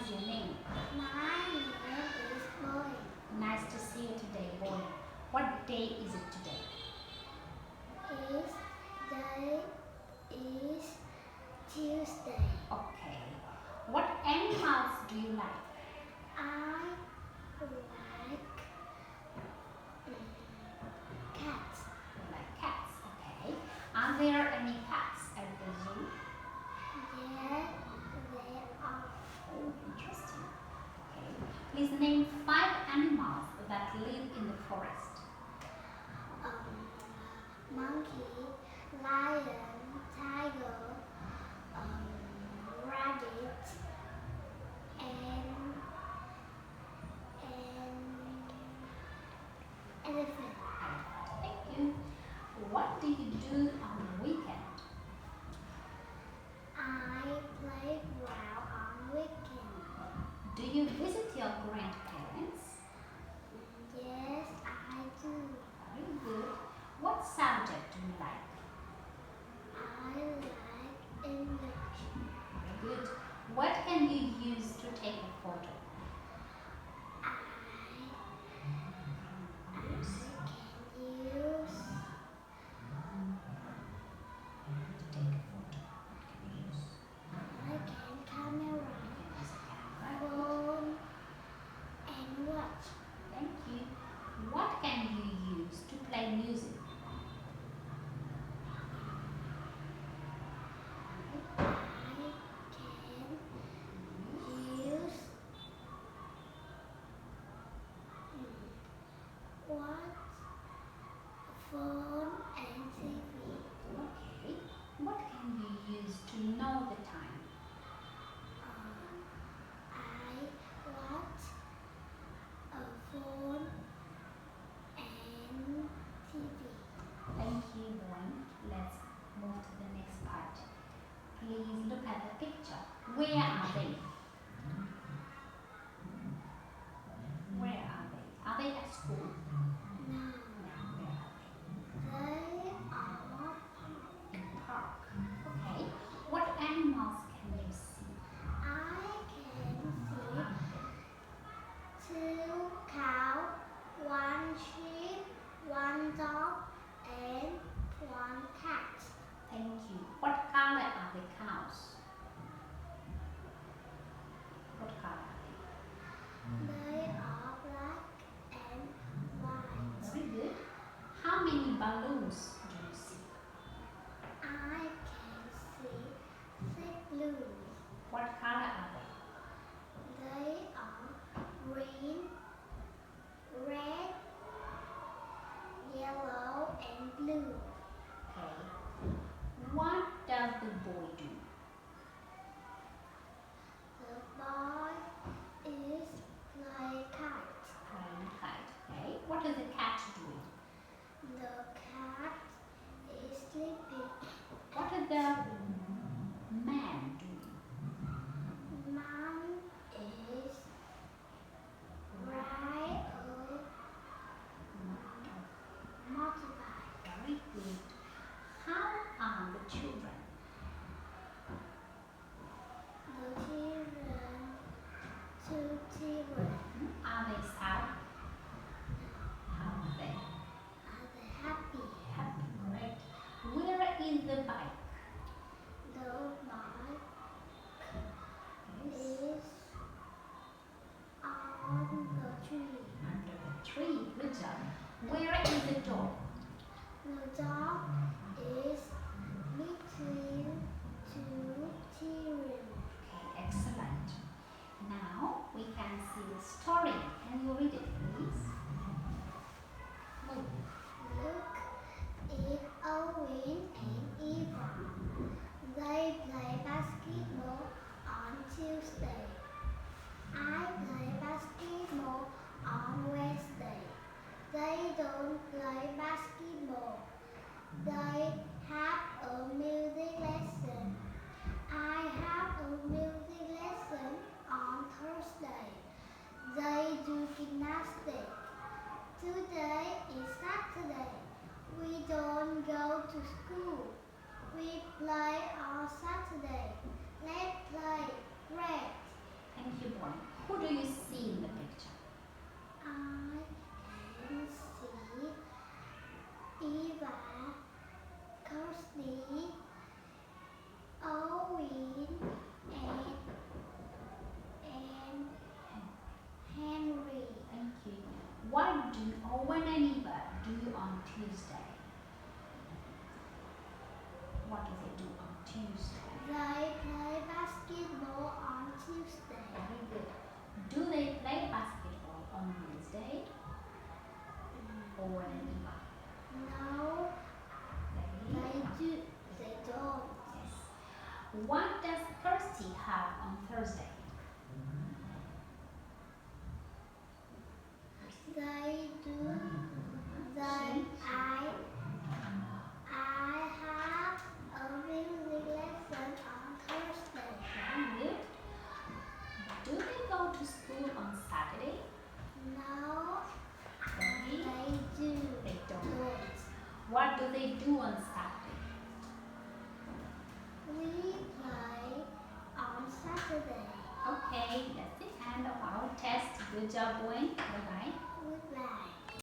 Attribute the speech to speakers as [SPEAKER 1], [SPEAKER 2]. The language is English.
[SPEAKER 1] is your name?
[SPEAKER 2] My name is Boeing.
[SPEAKER 1] Nice to see you today, boy. What day is it today?
[SPEAKER 2] His day is Tuesday.
[SPEAKER 1] Okay. What animals do you like?
[SPEAKER 2] I like cats.
[SPEAKER 1] You like cats, okay. Are there any pets at the zoo?
[SPEAKER 2] Yeah, they are.
[SPEAKER 1] Oh, interesting. Okay. Please name 5 animals that live in the forest.
[SPEAKER 2] Monkey, lion, tiger, rabbit, and elephant.
[SPEAKER 1] Thank you. What do you do on the weekend?
[SPEAKER 2] I play well on weekend.
[SPEAKER 1] Do you visit your grandparents?
[SPEAKER 2] Yes, I do.
[SPEAKER 1] Very good. What subject do you like?
[SPEAKER 2] I like English.
[SPEAKER 1] Very good. What can you use to take a photo?
[SPEAKER 2] I
[SPEAKER 1] Use
[SPEAKER 2] can use
[SPEAKER 1] to take a photo. What can you use?
[SPEAKER 2] I can camera,
[SPEAKER 1] You can use a camera.
[SPEAKER 2] phone, and watch.
[SPEAKER 1] Thank you. What can you use to play music?
[SPEAKER 2] I can use what phone and TV.
[SPEAKER 1] Okay. What can you use to know the time?
[SPEAKER 2] I watch a phone and TV.
[SPEAKER 1] Thank you, Boeing. Let's move to the next part. Please look at the picture. Where are they? Where are they? Are they at school?
[SPEAKER 2] No,
[SPEAKER 1] No, where are
[SPEAKER 2] they are
[SPEAKER 1] they? In the park. Okay. What animals can you see?
[SPEAKER 2] I can see 2 cows, 1 sheep, 1 dog, and 1 cat.
[SPEAKER 1] Thank you. What color are the cows? What color are they?
[SPEAKER 2] They are black and white.
[SPEAKER 1] Very good. How many balloons do you see?
[SPEAKER 2] I can see 6 blues.
[SPEAKER 1] What color are they?
[SPEAKER 2] They are green, red, yellow, and blue.
[SPEAKER 1] Okay. What does the boy do?
[SPEAKER 2] The boy is play kite.
[SPEAKER 1] Flying kite. Okay. What is the cat doing?
[SPEAKER 2] The cat is sleeping.
[SPEAKER 1] What is the man doing?
[SPEAKER 2] Mom is ride a motorbike.
[SPEAKER 1] Very good. How are the children?
[SPEAKER 2] The children, 2 children,
[SPEAKER 1] Are they sad? How are they?
[SPEAKER 2] are they happy?
[SPEAKER 1] Happy. Great. Where is the bike?
[SPEAKER 2] The bike
[SPEAKER 1] Yes.
[SPEAKER 2] is on the tree.
[SPEAKER 1] Under the tree. Good job. Where is the dog?
[SPEAKER 2] The dog is between 2 children.
[SPEAKER 1] Okay, excellent. Now we can see the story. Can you read it, please? Move.
[SPEAKER 2] Look, it's Owen and Eva. They play basketball on Tuesday. I play basketball on Wednesday. They don't play basketball. They
[SPEAKER 1] Tuesday.
[SPEAKER 2] They play basketball on Tuesday.
[SPEAKER 1] Very good. Do they play basketball on Wednesday or Eva?
[SPEAKER 2] No, they do. They don't.
[SPEAKER 1] Yes. What does Kirsty have on Thursday?
[SPEAKER 2] They do. I have a music lesson on Thursday.
[SPEAKER 1] Very good. Do they go to school on Saturday?
[SPEAKER 2] No,
[SPEAKER 1] Very.
[SPEAKER 2] they do.
[SPEAKER 1] They don't. What do they do on Saturday?
[SPEAKER 2] We play on Saturday.
[SPEAKER 1] Okay, that's the end of our test. Good job, Boeing. Bye-bye.
[SPEAKER 2] Goodbye.